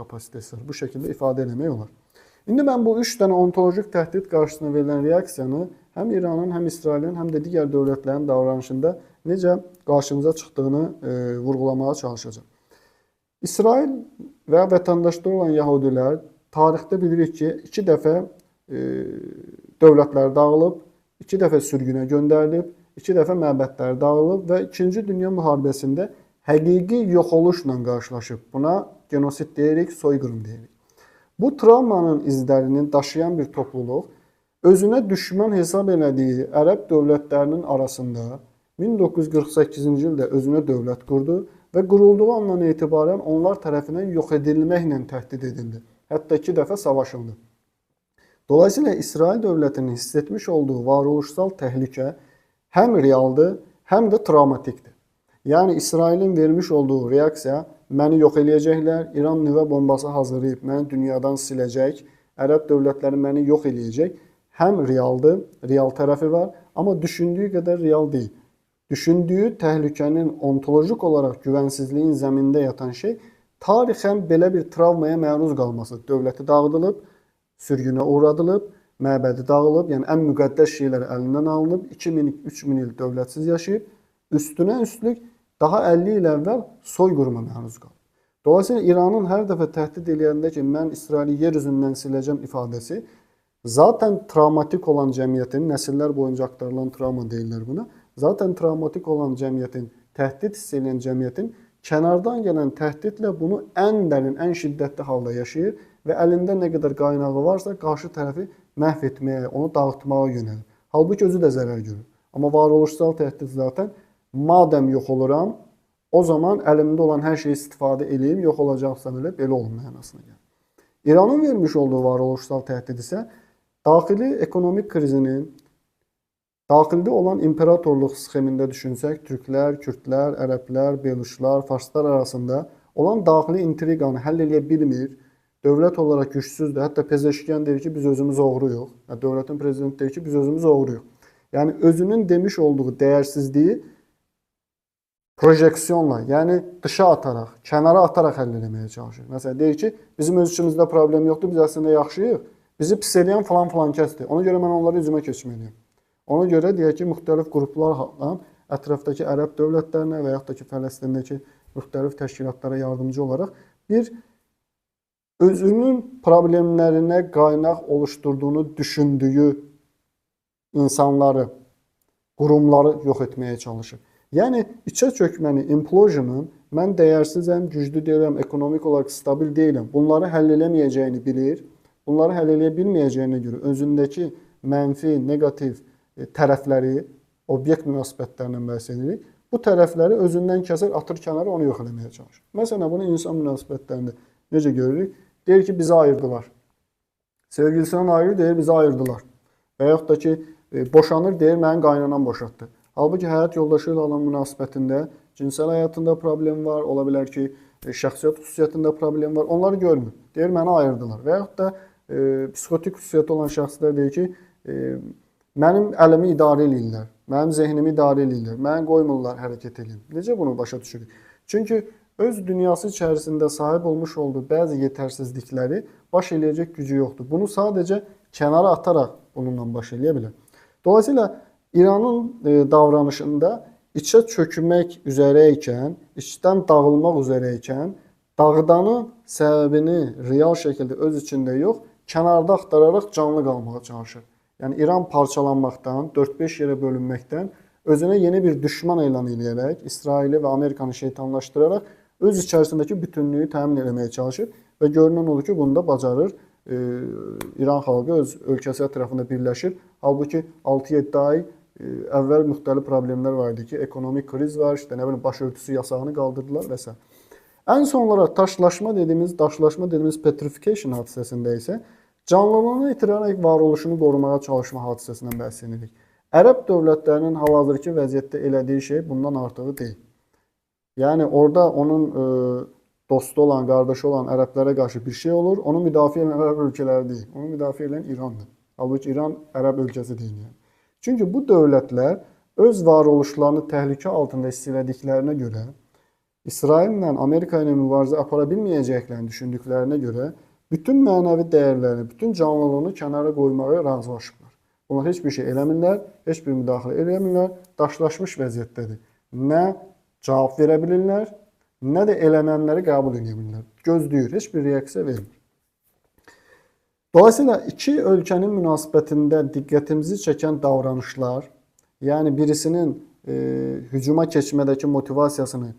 kapasitesi var. Bu şəkildə ifadə eləmək olar. İndi mən bu 3 dənə ontolojik təhdid qarşısına verilən reaksiyanı həm İranın, həm İsrailin, həm də digər dövlətlərin davranışında necə qarşımıza çıxdığını vurğulamağa çalışacağım. İsrail və vətəndaşları olan yəhudilər tarixdə bilirik ki, 2 dəfə dövlətlər dağılıb, 2 dəfə sürgünə göndərilib, 2 dəfə məbədlər dağılıb və 2-ci Dünya müharibəsində həqiqi yox oluşla qarşılaşıb. Buna genosid deyirik, soyqırım deyirik. Bu travmanın izlərini daşıyan bir topluluq özünə düşmən hesab elədiyi ərəb dövlətlərinin arasında 1948-ci ildə özünə dövlət qurdu və qurulduğu andan etibarən onlar tərəfindən yox edilməklə təhdid edildi. Hətta 2 dəfə savaşıldı. Dolayısıyla İsrail dövlətinin hiss etmiş olduğu varoluşsal təhlükə həm realdır, həm də travmatikdir. Yəni İsrailin vermiş olduğu reaksiya məni yox eləyəcəklər, İran nüvə bombası hazırlayıb məni dünyadan siləcək, ərəb dövlətləri məni yox eləyəcək. Həm realdır, real tərəfi var, amma düşündüyü qədər real deyil. Düşündüyü təhlükənin ontolojik olaraq güvənsizliyin zəmində yatan şey tarixən belə bir travmaya məruz qalması. Dövləti dağıdılıb, sürgünə uğradılıb, məbədi dağılıb, yəni ən müqəddəs şeylər əlindən alınıb, 2000-3000 il dövlətsiz yaşayıb, üstünə üstlük daha 50 il əvvəl soyqırıma məruz qalıb. Dolayısıyla İranın hər dəfə təhdid eləyəndə ki, mən İsraili yer üzündən siləcəm ifadəsi, zaten travmatik olan cəmiyyətin, nəsillər boyunca aktarılan travma deyirlər buna, zaten travmatik olan cəmiyyətin, təhdid hiss edən cəmiyyətin kənardan gələn təhdidlə bunu ən dərin, ən şiddətli halda yaşayır və əlində nə qədər qaynağı varsa qarşı tərəfi məhv etməyə, onu dağıtmağa yönəlir. Halbuki özü də zərər görür. Amma varoluşsal təhdid zaten madəm yox oluram, o zaman əlimdə olan hər şeyi istifadə edeyim, yox olacaqsan belə olun mənasına gəlir. İranın vermiş olduğu varoluşsal təhdid isə daxili ekonomik krizinin, daxildə olan imperatorluq sxemində düşünsək, türklər, kürdlər, ərəblər, beluşlar, farslar arasında olan daxili intriqanı həll edə bilmir, dövlət olaraq gücsüzdür. Hətta Pezeşkiyan deyir ki, biz özümüz oğruyuq. Dövlətin prezidenti deyir ki, biz özümüz oğruyuq. Yəni özünün demiş olduğu dəyərsizliyi projeksiyonla, yəni dışa ataraq, kənara ataraq həll etməyə çalışır. Məsələn, deyir ki, bizim öz içimizdə problem yoxdur, biz əslində yaxşıyıq. Bizi pis eləyən falan kəsdir. Ona görə mən onları üzümə keçməliyim. Ona görə deyək ki, müxtəlif qruplarla ətrafdakı ərəb dövlətlərinə və yaxud da ki, Fələstindəki müxtəlif təşkilatlara yardımcı olaraq bir özünün problemlərinə qaynaq oluşturduğunu düşündüyü insanları, qurumları yox etməyə çalışır. Yəni, içə çökməni, implosionun mən dəyərsizəm, güclü deyiləm, ekonomik olaraq stabil deyiləm, bunları həll eləməyəcəyini bilir. Bunları həll eləyə bilməyəcəyinə görə özündəki mənfi, negativ tərəfləri, obyekt münasibətlərindən bəhs edirik. Bu tərəfləri özündən kəsir, atır kənara, onu yox eləməyə çalışır. Məsələn, bunu insan münasibətlərində necə görürük? Deyir ki, bizi ayırdılar. Sevgilisindən ayrı deyir, bizi ayırdılar. Və yaxud da ki, boşanır, deyir, mənim qaynanam boşatdı. Halbuki həyat yoldaşı ilə olan münasibətində cinsel həyatında problem var, ola bilər ki, şəxsiyyət xüsusiyyətində problem var, onları görmür. Deyir, məni ayırdılar. Və yaxud da psixotik xüsusiyyəti olan şəxslər deyir ki, mənim əlimi idarə edirlər, mənim zehnimi idarə edirlər, məni qoymurlar hərəkət edin. Necə bunu başa düşürük? Çünki öz dünyası içərisində sahib olmuş olduğu bəzi yetərsizlikləri baş eləyəcək gücü yoxdur. Bunu sadəcə kənara ataraq bununla baş eləyə bilər. Dolayısıyla İranın davranışında içə çökmək üzərə ikən, içdən dağılmaq üzərə ikən, dağıdanın səbəbini real şəkildə öz içində yox, kənarda axtararaq canlı qalmağa çalışır. Yəni İran parçalanmaqdan, 4-5 yerə bölünməkdən özünə yeni bir düşman elan edərək, İsraili və Amerikanı şeytanlaşdıraraq öz içərisindəki bütünlüyü təmin etməyə çalışır və görünən olur ki, bunu da bacarır. İran xalqı öz ölkəsi ətrafında birləşir. Halbuki 6-7 ay əvvəl müxtəlif problemlər var idi ki, ekonomik kriz var, işte nə bilim başörtüsü yasağını qaldırdılar və s. Ən son olaraq daşlaşma dediyimiz petrification hadisəsində isə canlılığını itirərək varoluşunu qorumağa çalışma hadisəsindən bəhs edirik. Ərəb dövlətlərinin hal-hazırki vəziyyətdə elədiyi şey bundan artığı deyil. Yəni orada onun dostu olan, qardaşı olan ərəblərə qarşı bir şey olur, onu müdafiə edən ərəb ölkələri deyil. Onu müdafiə edən İrandır. Halbuki İran ərəb ölkəsi deyil. Yəni. Çünki bu dövlətlər öz varoluşlarını təhlükə altında hiss elədiklərinə görə İsraillə Amerika ilə mübarizə apara bilməyəcəklərini düşündüklərinə görə bütün mənəvi dəyərlərini, bütün canlılığını kənara qoymağa razılaşıblar. Onlar heç bir şey eləmirlər, heç bir müdaxilə eləmirlər, daşlaşmış vəziyyətdədir. Nə cavab verə bilirlər, nə də elənənləri qəbul edə bilirlər. Gözləyir, heç bir reaksiya vermir. Dolayısıyla iki ölkənin münasibətində diqqətimizi çəkən davranışlar, yəni birisinin hücuma keçmədəki motivasiyasını